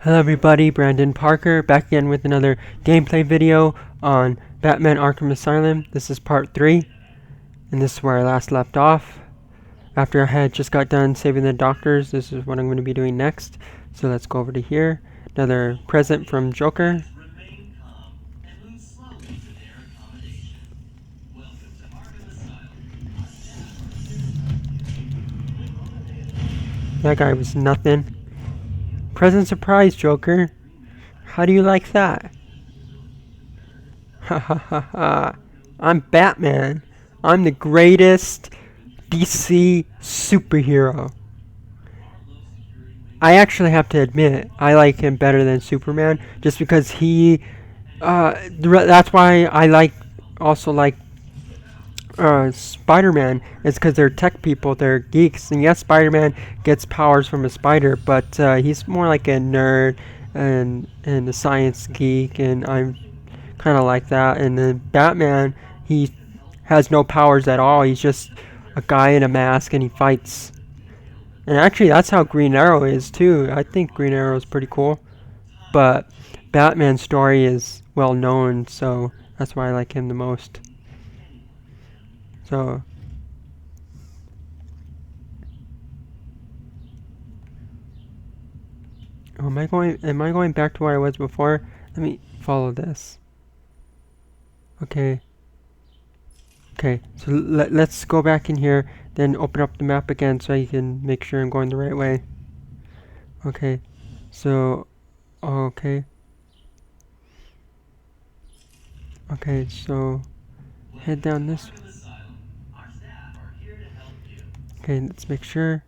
Hello everybody, Brandon Parker back again with another gameplay video on Batman Arkham Asylum. This is part 3, and this is where I last left off. After I had just got done saving the doctors, this is what I'm going to be doing next. So let's go over to here. Another present from Joker. That guy was nothing. Present surprise, Joker. How do you like that? Ha ha ha ha. I'm Batman. I'm the greatest DC superhero. I actually have to admit, I like him better than Superman, just because he, that's why I also like Spider-Man, is because they're tech people, they're geeks, and yes, Spider-Man gets powers from a spider, but he's more like a nerd and a science geek, and I'm kind of like that. And then Batman, he has no powers at all, he's just a guy in a mask and he fights. And actually that's how Green Arrow is too. I think Green Arrow is pretty cool, but Batman's story is well known, so that's why I like him the most. So am I going back to where I was before? Let me follow this. Okay, so let's go back in here, then open up the map again so I can make sure I'm going the right way. Okay, so okay, so head down this. Okay, let's make sure.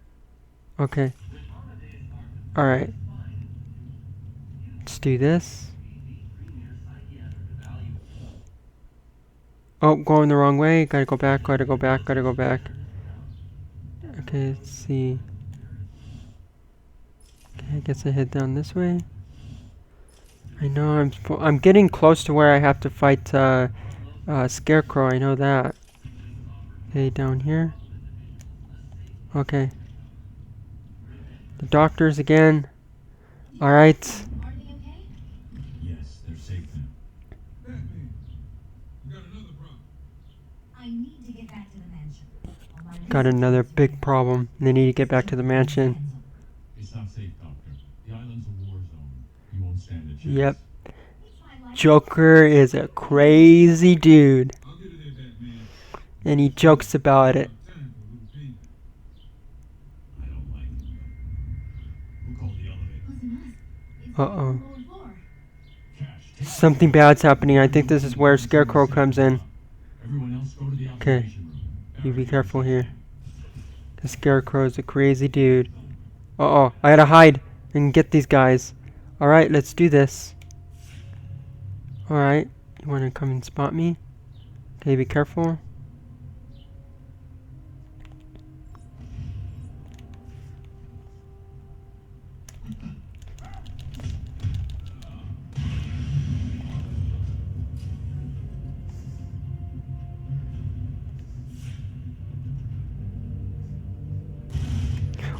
Okay. Alright. Let's do this. Oh, going the wrong way. Gotta go back. Okay, let's see. Okay, I guess I head down this way. I know I'm getting close to where I have to fight Scarecrow. I know that. Okay, down here. Okay. The doctors again. Alright. Yes, they're safe now. Batman, we got another problem. I need to get back to the mansion. Got another big problem. They need to get back to the mansion. It's not safe, Doctor. The island's a war zone. You won't stand a chance. Yep. Joker is a crazy dude. I'll get it there, Batman. And he jokes about it. Uh-oh. Something bad's happening. I think this is where Scarecrow comes in. Okay. You be careful here. The Scarecrow is a crazy dude. Uh-oh. I gotta hide and get these guys. Alright, let's do this. Alright. You wanna come and spot me? Okay, be careful.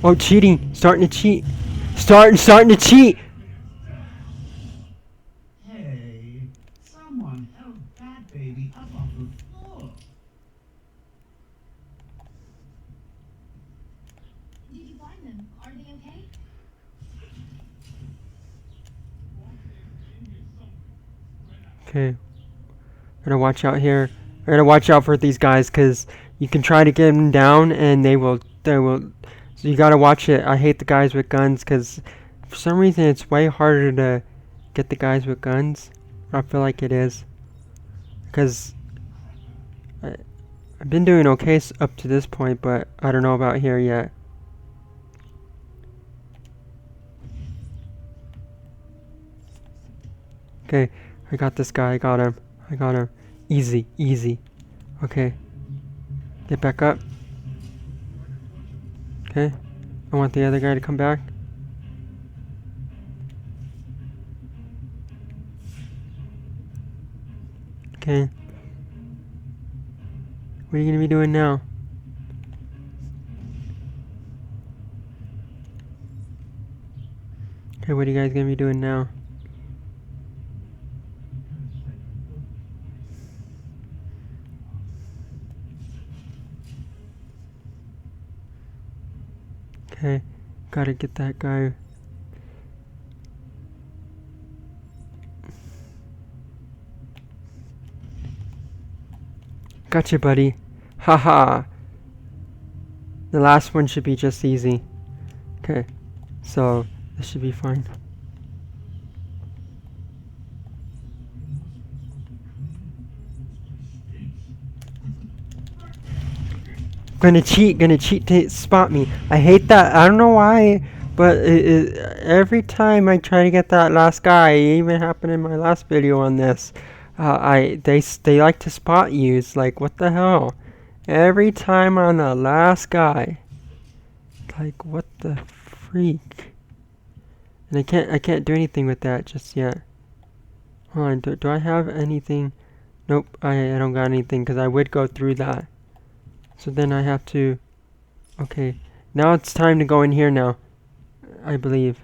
Oh, cheating! Starting to cheat! Starting to cheat! Hey, someone help that baby up off the floor. Did you find them? Are they okay? Okay. Gotta watch out here. I gotta watch out for these guys, because you can try to get them down and they will. So you gotta watch it. I hate the guys with guns, because for some reason it's way harder to get the guys with guns. I feel like it is. Because I've been doing okay up to this point, but I don't know about here yet. Okay, I got this guy. I got him. Easy. Okay. Get back up. Okay. I want the other guy to come back. Okay. What are you gonna be doing now? Okay, what are you guys gonna be doing now? Okay, gotta get that guy. Gotcha, buddy. Haha. The last one should be just easy. Okay, so this should be fine. Gonna cheat to spot me. I hate that. I don't know why, but every time I try to get that last guy, it even happened in my last video on this. They like to spot you. It's like, what the hell? Every time on the last guy. Like, what the freak? And I can't do anything with that just yet. Hold on, do I have anything? Nope, I don't got anything because I would go through that. So then I have to... Okay, now it's time to go in here now, I believe.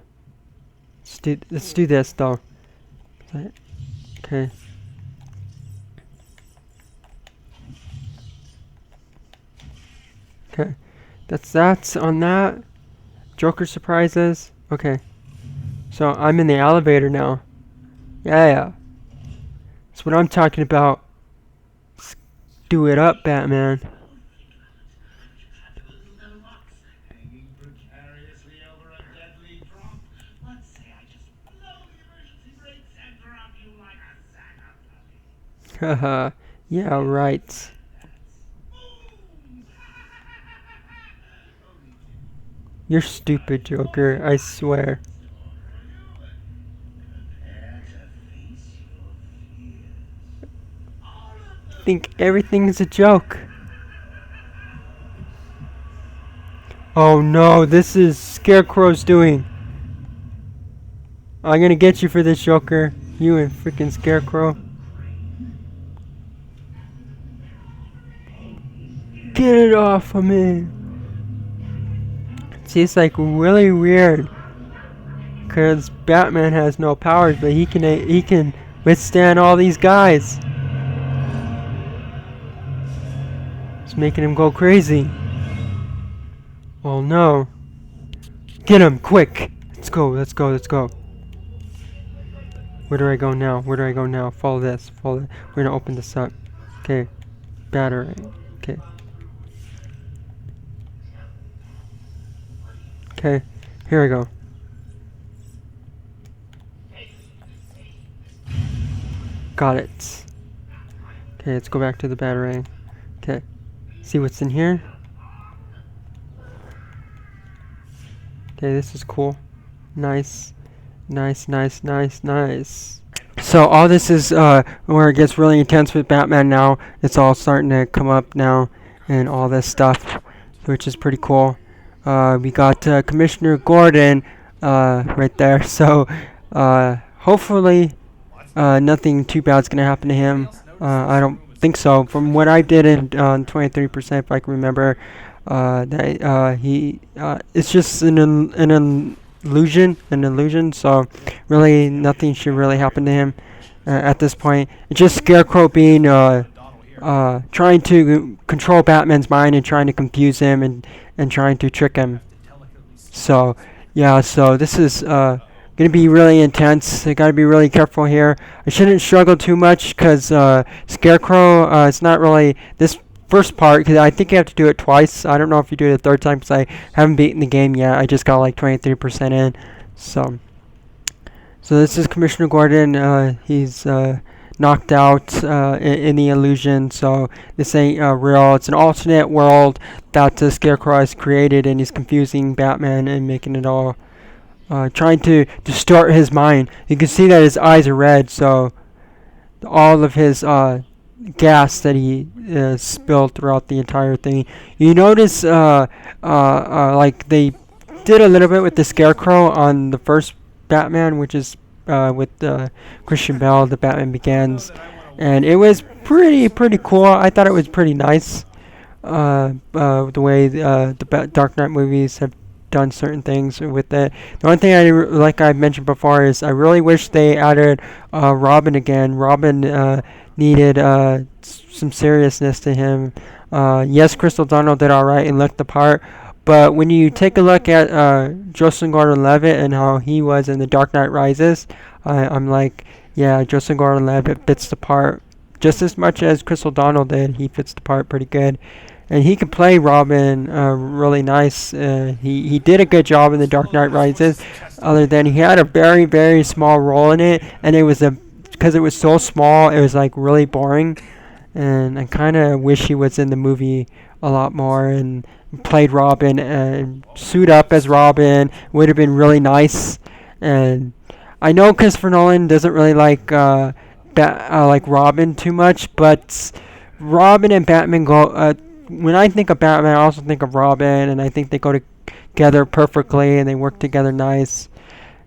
Let's do this though. Okay. Okay, that's on that. Joker surprises. Okay, so I'm in the elevator now. Yeah. That's what I'm talking about. Let's do it up, Batman. Hanging precariously over a deadly drop. Let's say I just blow the emergency brakes and drop you like a sack of puppies. Haha. Yeah, right. You're stupid, Joker, I swear. Think everything's a joke. Oh no, this is Scarecrow's doing. I'm gonna get you for this, Joker. You and freaking Scarecrow. Get it off of me. See, it's like really weird. Cause Batman has no powers, but he can withstand all these guys. It's making him go crazy. Oh no. Get him, quick! Let's go. Where do I go now? Follow this. We're gonna open this up. Okay. Battery. Okay. Okay. Here we go. Got it. Okay, let's go back to the battery. Okay. See what's in here? Okay, this is cool. Nice. So all this is where it gets really intense with Batman now. It's all starting to come up now and all this stuff, which is pretty cool. We got Commissioner Gordon right there. So hopefully nothing too bad's going to happen to him. I don't think so. From what I did in 23%, if I can remember, that it's just an illusion. So really, nothing should really happen to him at this point. It's just Scarecrow being trying to control Batman's mind and trying to confuse him and trying to trick him. So yeah, so this is gonna be really intense. I gotta be really careful here. I shouldn't struggle too much because Scarecrow, it's not really this first part, because I think you have to do it twice. I don't know if you do it a third time because I haven't beaten the game yet. I just got like 23% in. So this is Commissioner Gordon. He's knocked out in the illusion, so this ain't real. It's an alternate world that Scarecrow has created, and he's confusing Batman and making it all trying to distort his mind. You can see that his eyes are red, so all of his gas that he spilled throughout the entire thing. You notice like they did a little bit with the Scarecrow on the first Batman, which is with Christian Bale, The Batman Begins, and it was pretty cool. I thought it was pretty nice the way the Dark Knight movies have done certain things with it. The only thing like I mentioned before is I really wish they added Robin again. Robin needed some seriousness to him. Yes, Crystal Donald did all right and looked the part, but when you take a look at Joseph Gordon-Levitt and how he was in The Dark Knight Rises, I'm like, yeah, Joseph Gordon-Levitt fits the part just as much as Crystal Donald did. He fits the part pretty good, and he can play Robin really nice. He did a good job in The Dark Knight Rises. Other than he had a very very small role in it, and it was because it was so small, it was like really boring. And I kind of wish he was in the movie a lot more and played Robin and suit up as Robin. Would have been really nice. And I know Christopher Nolan doesn't really like like Robin too much, but Robin and Batman go. When I think of Batman, I also think of Robin, and I think they go together perfectly, and they work together nice.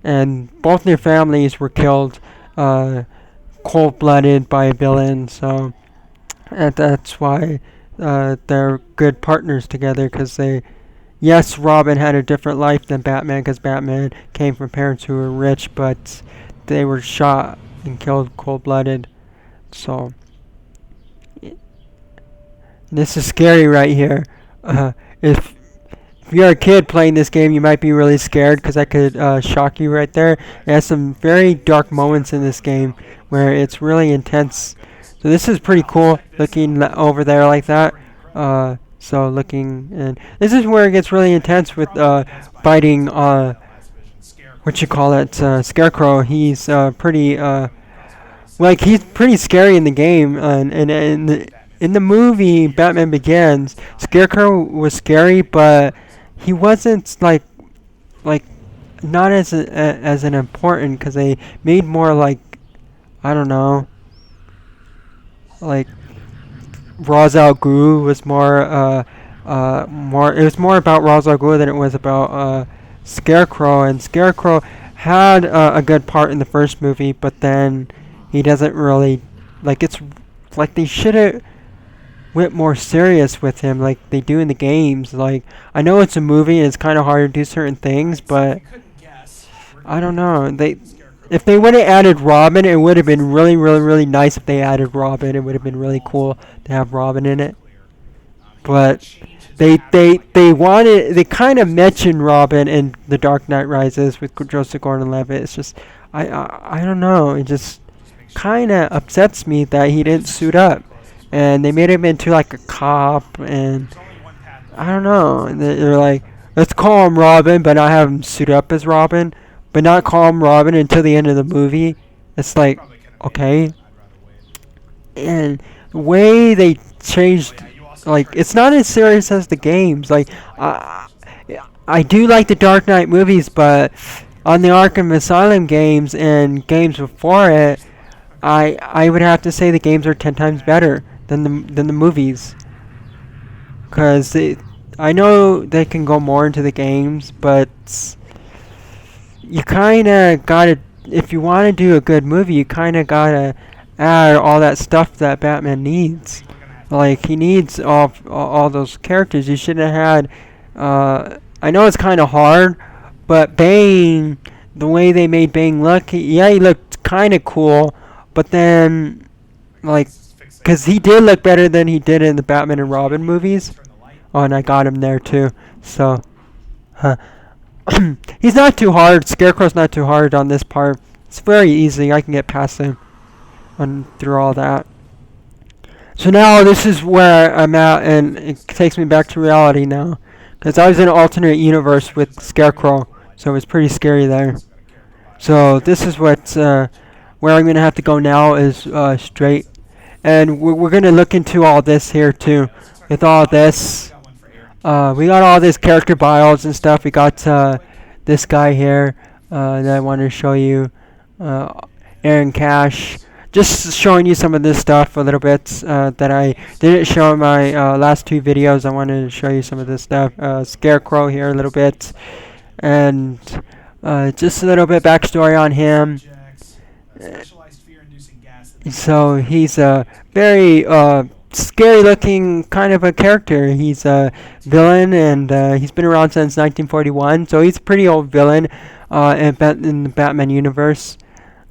And both their families were killed cold-blooded by a villain, so that's why they're good partners together. Because yes, Robin had a different life than Batman, because Batman came from parents who were rich, but they were shot and killed cold-blooded. So this is scary right here. If you're a kid playing this game, you might be really scared because I could shock you right there. It has some very dark moments in this game where it's really intense. So this is pretty cool looking over there like that. So looking, and this is where it gets really intense with fighting what you call it, Scarecrow. He's pretty like he's pretty scary in the game, and in the movie Batman Begins, Scarecrow was scary, but he wasn't like not as an important, because they made more like, I don't know, like Ra's al Ghul was more it was more about Ra's al Ghul than it was about Scarecrow. And Scarecrow had a good part in the first movie, but then he doesn't really, like, it's like they should have went more serious with him like they do in the games. Like, I know it's a movie and it's kind of hard to do certain things, but I don't know. If they would have added Robin, it would have been really, really, really nice if they added Robin. It would have been really cool to have Robin in it. But they kind of mentioned Robin in The Dark Knight Rises with Joseph Gordon-Levitt. It's just, I don't know. It just kind of upsets me that he didn't suit up. And they made him into like a cop, and I don't know. And they're like, let's call him Robin, but not have him suit up as Robin, but not call him Robin until the end of the movie. It's like, okay. And the way they changed, like, it's not as serious as the games. Like, I do like the Dark Knight movies, but on the Arkham Asylum games and games before it, I would have to say the games are 10 times better than the movies. Because I know they can go more into the games, but you kind of gotta, if you want to do a good movie, you kind of gotta add all that stuff that Batman needs. Like, he needs all those characters. You should have had, I know it's kind of hard, but Bane, the way they made Bane look, he looked kind of cool, but then, like, because he did look better than he did in the Batman and Robin movies. Oh, and I got him there too. So, he's not too hard. Scarecrow's not too hard on this part. It's very easy. I can get past him through all that. So now this is where I'm at, and it takes me back to reality now. Because I was in an alternate universe with Scarecrow, so it was pretty scary there. So this is where I'm going to have to go now is straight. And we're going to look into all this here too. With all this, we got all this character bios and stuff. We got this guy here that I wanted to show you. Aaron Cash. Just showing you some of this stuff a little bit that I didn't show in my last two videos. I wanted to show you some of this stuff. Scarecrow here a little bit. And just a little bit backstory on him. So he's a very scary looking kind of a character. He's a villain, and he's been around since 1941, so he's a pretty old villain in the Batman universe.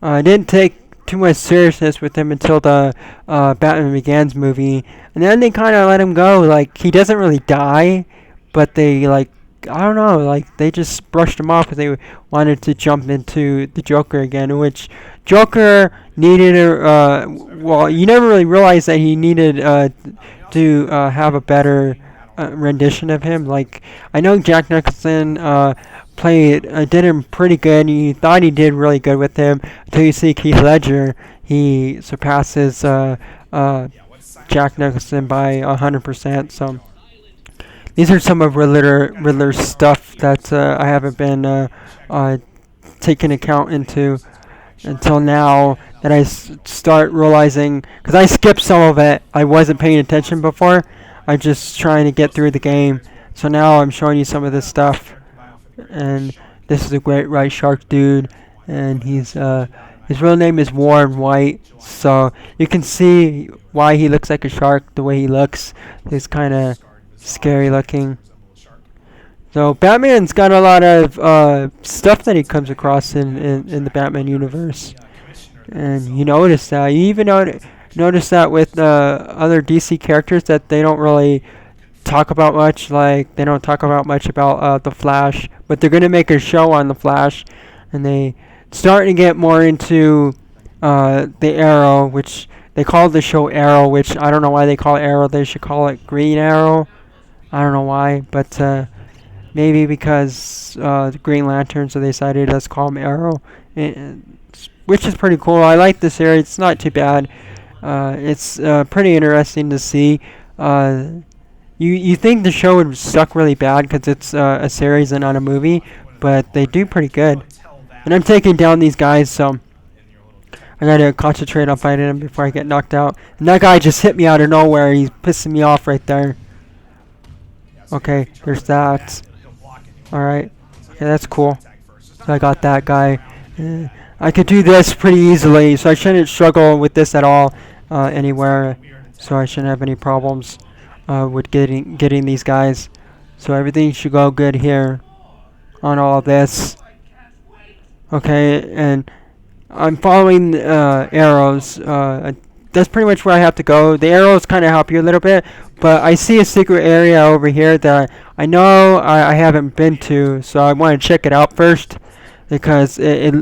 I didn't take too much seriousness with him until the Batman Begins movie, and then they kind of let him go. Like, he doesn't really die, but they, like, I don't know, like, they just brushed him off because they wanted to jump into the Joker again, which Joker needed well, you never really realized that he needed to have a better rendition of him. Like, I know Jack Nicholson did him pretty good. You thought he did really good with him until you see Heath Ledger. He surpasses Jack Nicholson by 100%. So these are some of Riddler's stuff that I haven't been taking account into until now, that I start realizing, because I skipped some of it. I wasn't paying attention before. I'm just trying to get through the game. So now I'm showing you some of this stuff. And this is a great white shark dude, and he's his real name is Warren White. So you can see why he looks like a shark the way he looks. He's kind of scary looking. So Batman's got a lot of stuff that he comes across in the Batman universe, and you notice that. You even notice that with other DC characters, that they don't really talk about much. Like, they don't talk about much about the Flash, but they're gonna make a show on the Flash, and they starting to get more into the Arrow, which they call the show Arrow, which I don't know why they call it Arrow. They should call it Green Arrow. I don't know why, but maybe because the Green Lantern, so they decided let's call him Arrow, which is pretty cool. I like this series. It's not too bad. It's pretty interesting to see. You think the show would suck really bad because it's a series and not a movie, but they do pretty good. And I'm taking down these guys, so I gotta concentrate on fighting them before I get knocked out. And that guy just hit me out of nowhere. He's pissing me off right there. Okay, there's that. Alright. Okay, that's cool. So I got that guy. I could do this pretty easily, so I shouldn't struggle with this at all anywhere. So I shouldn't have any problems with getting these guys. So everything should go good here on all of this. Okay, and I'm following arrows. That's pretty much where I have to go. The arrows kind of help you a little bit, but I see a secret area over here that I know I haven't been to, so I want to check it out first, because it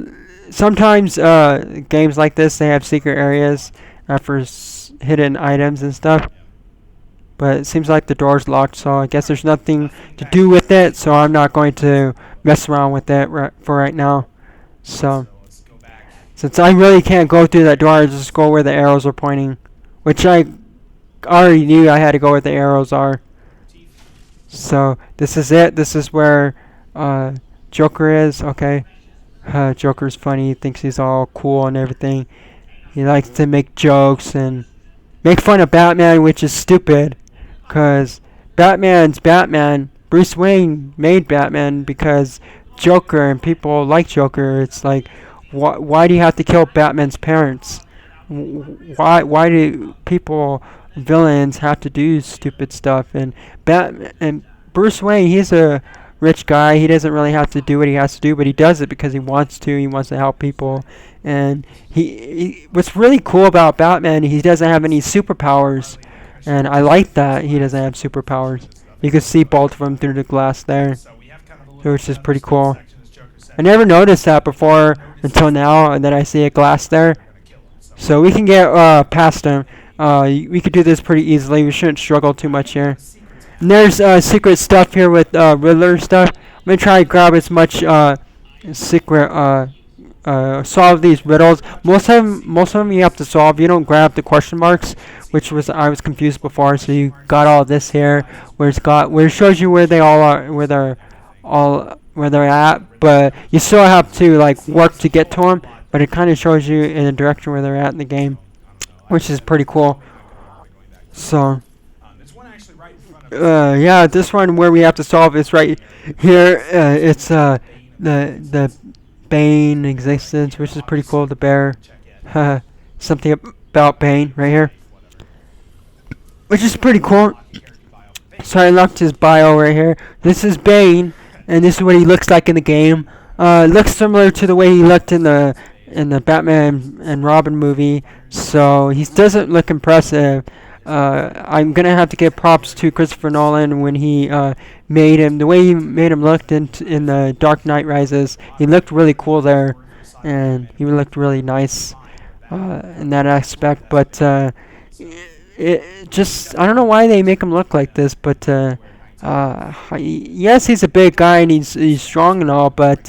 sometimes games like this, they have secret areas for hidden items and stuff. But it seems like the door's locked, so I guess there's nothing to do with it, so I'm not going to mess around with it for right now. So since I really can't go through that door, I just go where the arrows are pointing, which I already knew I had to go where the arrows are. So this is it. This is where Joker is. Okay. Joker's funny. He thinks he's all cool and everything. He likes to make jokes and make fun of Batman, which is stupid, because Batman's Batman. Bruce Wayne made Batman because Joker, and people like Joker. It's like, why do you have to kill Batman's parents? Why do villains have to do stupid stuff? And Bruce Wayne, he's a rich guy. He doesn't really have to do what he has to do, but he does it because he wants to. He wants to help people. And what's really cool about Batman, he doesn't have any superpowers, and I like that he doesn't have superpowers. You can see both of them through the glass there, which is pretty cool. I never noticed that before until now, and then I see a glass there. So we can get past him. We could do this pretty easily. We shouldn't struggle too much here. And there's secret stuff here with Riddler stuff. I'm going to try to grab as much secret solve these riddles. Most of them you have to solve. You don't grab the question marks, which I was confused before. So you got all this here, where it shows you where they all are, where they're at. But you still have to like work to get to them. But it kind of shows you in the direction where they're at in the game, which is pretty cool. So yeah, this one where we have to solve is right here. It's the Bane existence, which is pretty cool. The bear, something about Bane right here. which is pretty cool. So I locked his bio right here. This is Bane, and this is what he looks like in the game. Looks similar to the way he looked in the Batman and Robin movie. So he doesn't look impressive. I'm gonna have to give props to Christopher Nolan when he made him the way he made him look in the Dark Knight Rises. He looked really cool there, and he looked really nice in that aspect. But it just I don't know why they make him look like this, but yes, he's a big guy and he's strong and all, but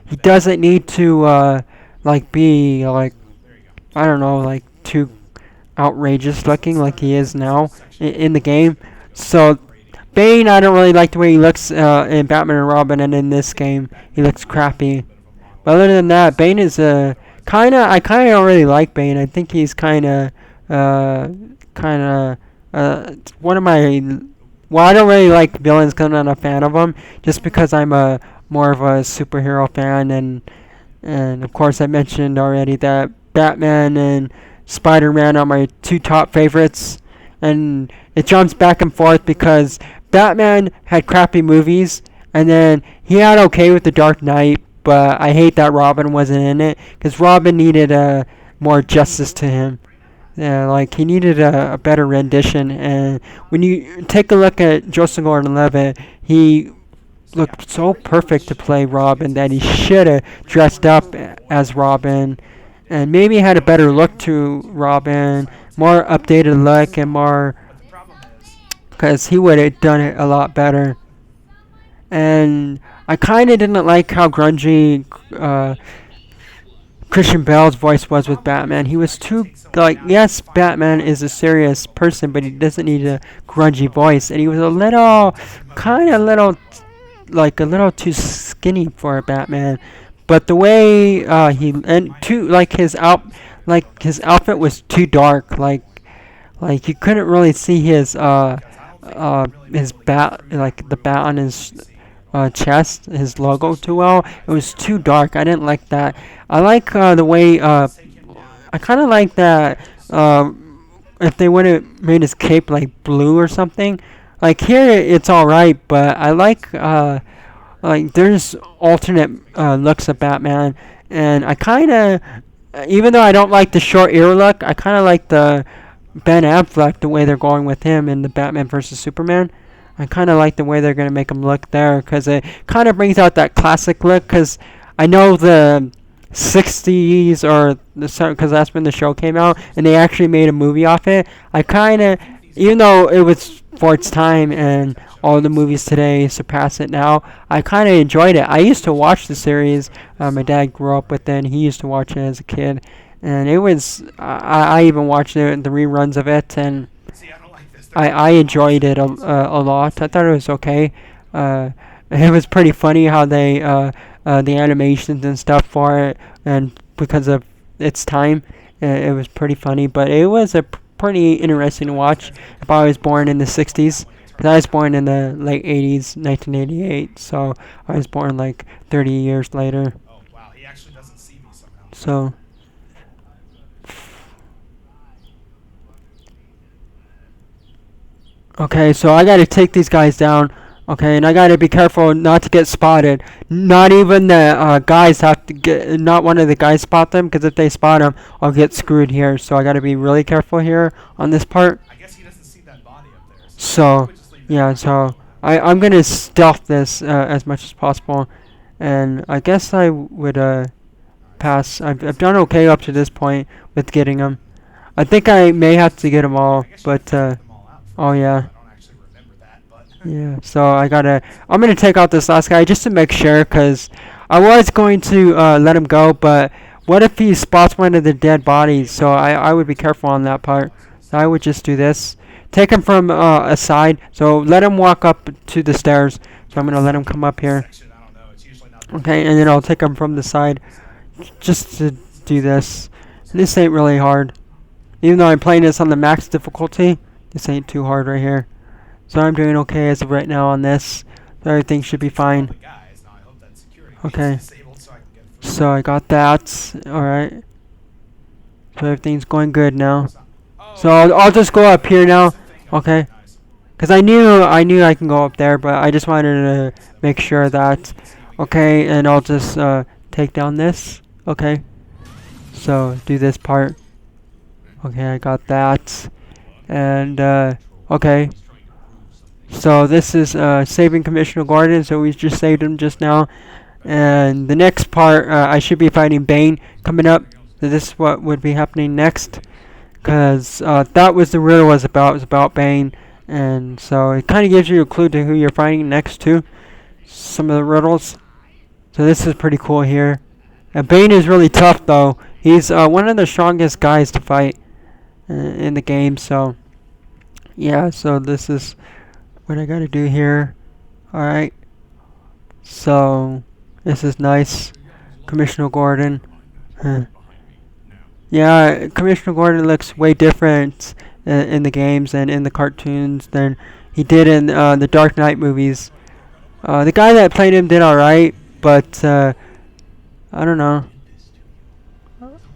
he doesn't need to like be like I don't know like too outrageous looking like he is now in the game. So Bane, I don't really like the way he looks in Batman and Robin, and in this game he looks crappy. But other than that, Bane is I kind of don't really like Bane. I think he's one of my. Well, I don't really like villains because I'm not a fan of them. Just because I'm a more of a superhero fan, and of course I mentioned already that Batman and Spider-Man are my two top favorites, and it jumps back and forth because Batman had crappy movies, and then he had okay with The Dark Knight, but I hate that Robin wasn't in it because Robin needed more justice to him. Yeah, like he needed a better rendition, and when you take a look at Joseph Gordon-Levitt, he looked so perfect to play Robin that he should have dressed up as Robin, and maybe had a better look to Robin, more updated look, and more, because he would have done it a lot better. And I kind of didn't like how grungy Christian Bale's voice was with Batman. He was too, like, yes, Batman is a serious person, but he doesn't need a grungy voice. And he was a little too skinny for a Batman. But the way his outfit was too dark. Like you couldn't really see his bat, like the bat on his chest, his logo too well. It was too dark. I didn't like that. I like the way I kind of like that if they would have made his cape like blue or something. Like here it's all right, but I like there's alternate looks of Batman, and I kind of, even though I don't like the short ear look, I kind of like the Ben Affleck, the way they're going with him in the Batman versus Superman. I kind of like the way they're going to make him look there, because it kind of brings out that classic look, because I know the 60s, or because that's when the show came out, and they actually made a movie off it. I kind of, even though it was for its time, and all the movies today surpass it now, I kind of enjoyed it. I used to watch the series. My dad grew up with it, and he used to watch it as a kid. And it was, I even watched it, the reruns of it, and I enjoyed it a lot. I thought it was okay. It was pretty funny how they, the animations and stuff for it, and because of its time, it was pretty funny. But it was a pretty interesting to watch. If I was born in the 60s, because I was born in the late 80s, 1988, so I was born like 30 years later. Oh, wow, he actually doesn't see me somehow. So, okay, so I gotta take these guys down. Okay, and I gotta be careful not to get spotted. Not even the guys have to get, not one of the guys spot them, because if they spot them, I'll get screwed here. So I gotta be really careful here on this part. I guess he doesn't see that body up there. So, yeah, so I'm gonna stealth this as much as possible, and I guess I would pass. I've done okay up to this point with getting them. I think I may have to get them all, but oh yeah. Yeah, so I'm gonna take out this last guy just to make sure, because I was going to let him go, but what if he spots one of the dead bodies? So I would be careful on that part. So I would just do this. Take him from a side, so let him walk up to the stairs. So I'm gonna let him come up here. Okay, and then I'll take him from the side, just to do this. And this ain't really hard. Even though I'm playing this on the max difficulty, this ain't too hard right here. So I'm doing okay as of right now on this. So everything should be fine. Okay. So I got that. Alright. So everything's going good now. So I'll just go up here now. Okay. Because I knew I can go up there, but I just wanted to make sure that. Okay, and I'll just take down this. Okay. So do this part. Okay, I got that. And okay. So this is saving Commissioner Gordon. So we just saved him just now. And the next part, I should be fighting Bane coming up. So this is what would be happening next. Because that was the riddle was about. It was about Bane. And so it kind of gives you a clue to who you're fighting next to. Some of the riddles. So this is pretty cool here. And Bane is really tough though. He's one of the strongest guys to fight in the game. So yeah, so this is what I gotta do here. Alright. So this is nice. Commissioner Gordon. Huh. Yeah, Commissioner Gordon looks way different in the games and in the cartoons than he did in the Dark Knight movies. The guy that played him did alright, but I don't know.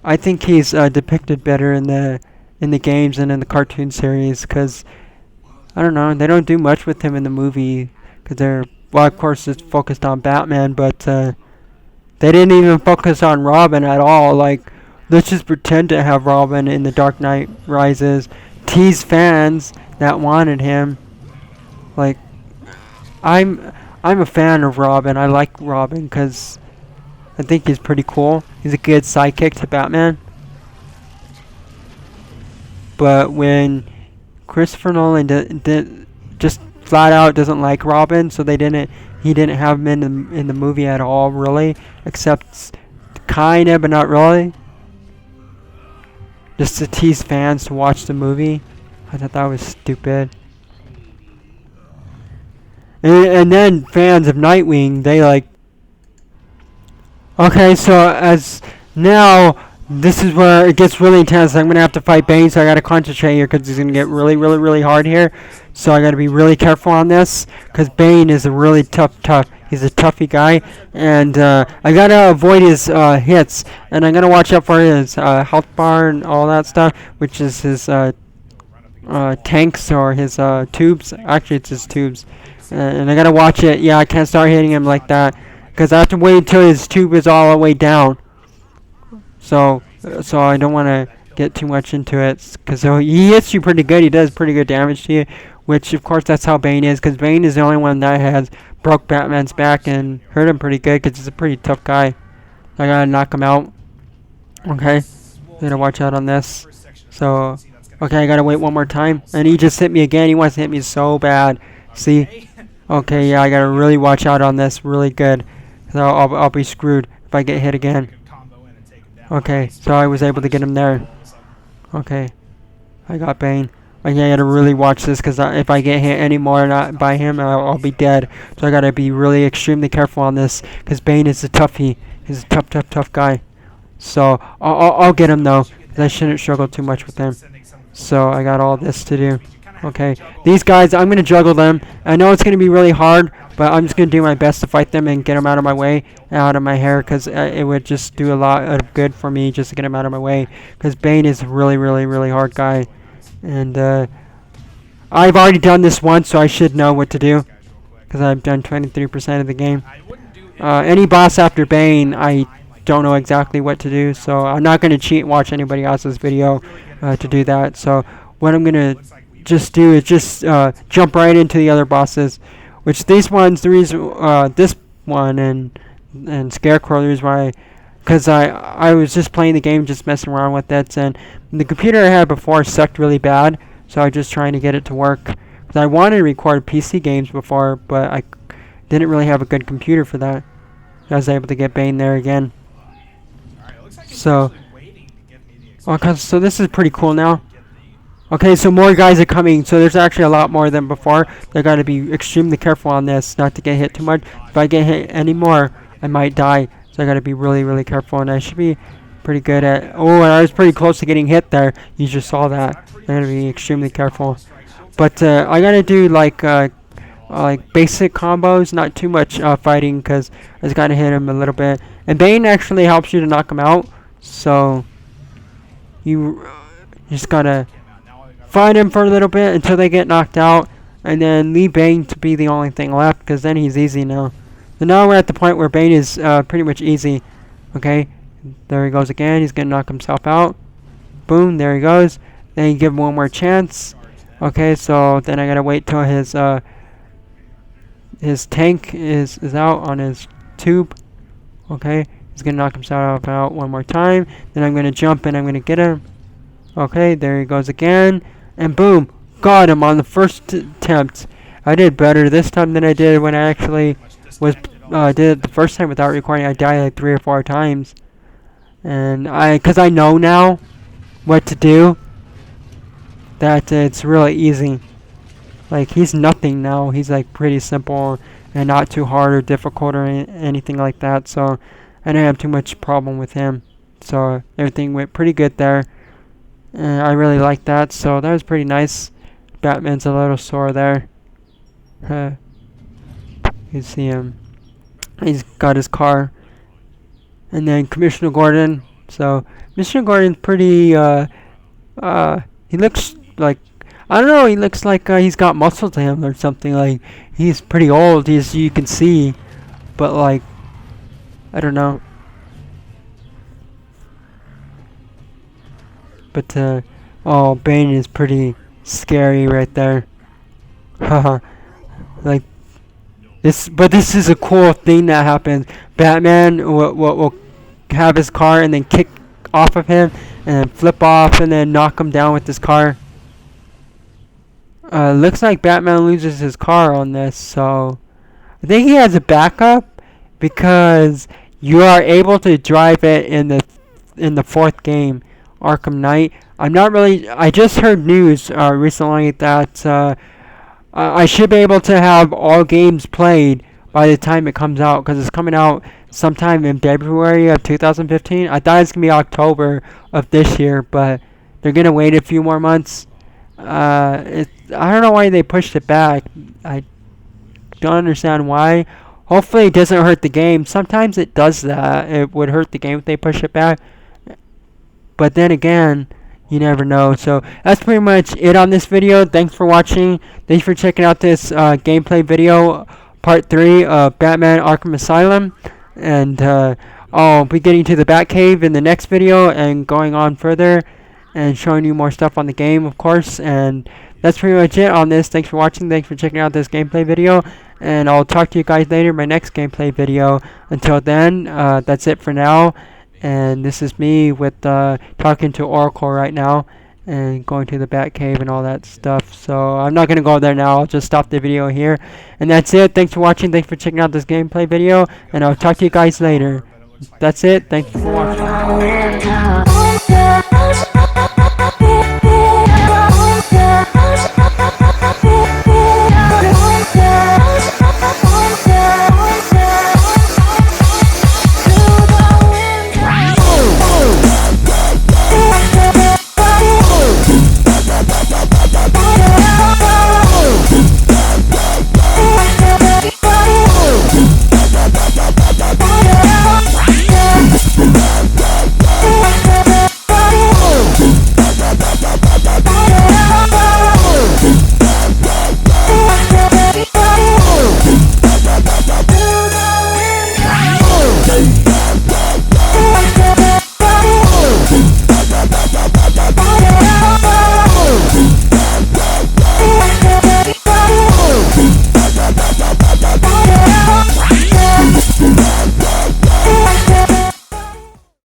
I think he's depicted better in the games and in the cartoon series because I don't know, they don't do much with him in the movie because they're well, of course it's focused on Batman, but they didn't even focus on Robin at all. Like, let's just pretend to have Robin in the Dark Knight Rises, tease fans that wanted him. Like, I'm a fan of Robin. I like Robin because I think he's pretty cool. He's a good sidekick to Batman. But when Christopher Nolan did just flat out doesn't like Robin, so he didn't have him in the movie at all, really, except kind of, but not really. Just to tease fans to watch the movie. I thought that was stupid. And then fans of Nightwing, they like. Okay, so as now, this is where it gets really intense. I'm gonna have to fight Bane, so I gotta concentrate here because he's gonna get really, really, really hard here. So I gotta be really careful on this because Bane is a really tough. He's a toughy guy, and I gotta avoid his hits, and I'm gonna watch out for his health bar and all that stuff, which is his tanks or his tubes. Actually, it's his tubes, and I gotta watch it. Yeah, I can't start hitting him like that because I have to wait until his tube is all the way down. So I don't want to get too much into it because he hits you pretty good. He does pretty good damage to you, which of course that's how Bane is because Bane is the only one that has broke Batman's back and hurt him pretty good because he's a pretty tough guy. I gotta knock him out. Okay, gotta watch out on this. So, okay, I gotta wait one more time. And he just hit me again. He wants to hit me so bad. See? Okay, yeah, I gotta really watch out on this really good. So I'll be screwed if I get hit again. Okay, so I was able to get him there. Okay, I got Bane. Okay, I gotta really watch this because if I get hit anymore not by him, I'll be dead. So I gotta be really extremely careful on this because Bane is a toughie. He's a tough guy. So I'll get him though because I shouldn't struggle too much with him. So I got all this to do. Okay, these guys, I'm gonna juggle them. I know it's gonna be really hard, but I'm just gonna do my best to fight them and get them out of my way, out of my hair, because it would just do a lot of good for me just to get them out of my way. Because Bane is a really, really, really hard guy. And I've already done this once, so I should know what to do. Because I've done 23% of the game. Any boss after Bane, I don't know exactly what to do. So I'm not going to cheat and watch anybody else's video to do that. So what I'm going to just do is just jump right into the other bosses. Which these ones, the reason, this one and Scarecrow, the reason why... Because I was just playing the game, just messing around with it, and the computer I had before sucked really bad, so I was just trying to get it to work. Because I wanted to record PC games before, but I didn't really have a good computer for that. I was able to get Bane there again. So, okay, so this is pretty cool now. Okay, so more guys are coming, so there's actually a lot more than before. I gotta be extremely careful on this, not to get hit too much. If I get hit anymore, I might die. So I gotta be really, really careful, and I should be pretty good at... Oh, and I was pretty close to getting hit there. You just saw that. I gotta be extremely careful. But I gotta do like basic combos, not too much fighting, because I just gotta hit him a little bit. And Bane actually helps you to knock him out, so you just gotta fight him for a little bit until they get knocked out, and then leave Bane to be the only thing left, because then he's easy now. So now we're at the point where Bane is pretty much easy. Okay, there he goes again. He's gonna knock himself out. Boom, there he goes. Then you give him one more chance. Okay, so then I gotta wait till his tank is out on his tube. Okay, he's gonna knock himself out one more time. Then I'm gonna jump and I'm gonna get him. Okay, there he goes again. And boom, got him on the first attempt. I did better this time than I did when I actually was did it the first time without recording. I died like 3 or 4 times. And cause I know now what to do, that it's really easy. Like, he's nothing now. He's like pretty simple and not too hard or difficult or anything like that. So I didn't have too much problem with him. So everything went pretty good there. And I really like that. So that was pretty nice. Batman's a little sore there. You see him. He's got his car. And then Commissioner Gordon. So Commissioner Gordon's pretty he looks like, I don't know, he looks like he's got muscle to him or something. Like, he's pretty old, you can see, but like, I don't know. But oh, Bane is pretty scary right there. Haha. Like this, but this is a cool thing that happens. Batman will have his car and then kick off of him and then flip off and then knock him down with his car. Looks like Batman loses his car on this, so I think he has a backup because you are able to drive it in the 4th game, Arkham Knight. I'm not really. I just heard news recently that I should be able to have all games played by the time it comes out, because it's coming out sometime in February of 2015. I thought it's gonna be October of this year, but they're gonna wait a few more months. I don't know why they pushed it back. I don't understand why. Hopefully it doesn't hurt the game. Sometimes it does that. It would hurt the game if they push it back. But then again, you never know. So that's pretty much it on this video. Thanks for watching. Thanks for checking out this gameplay video, part 3 of Batman Arkham Asylum. And I'll be getting to the Batcave in the next video and going on further and showing you more stuff on the game, of course. And that's pretty much it on this. Thanks for watching. Thanks for checking out this gameplay video. And I'll talk to you guys later in my next gameplay video. Until then, that's it for now. And this is me with talking to Oracle right now and going to the Batcave and all that stuff. So I'm not going to go there now. I'll just stop the video here. And that's it. Thanks for watching. Thanks for checking out this gameplay video. And I'll talk to you guys later. That's it. Thanks for watching.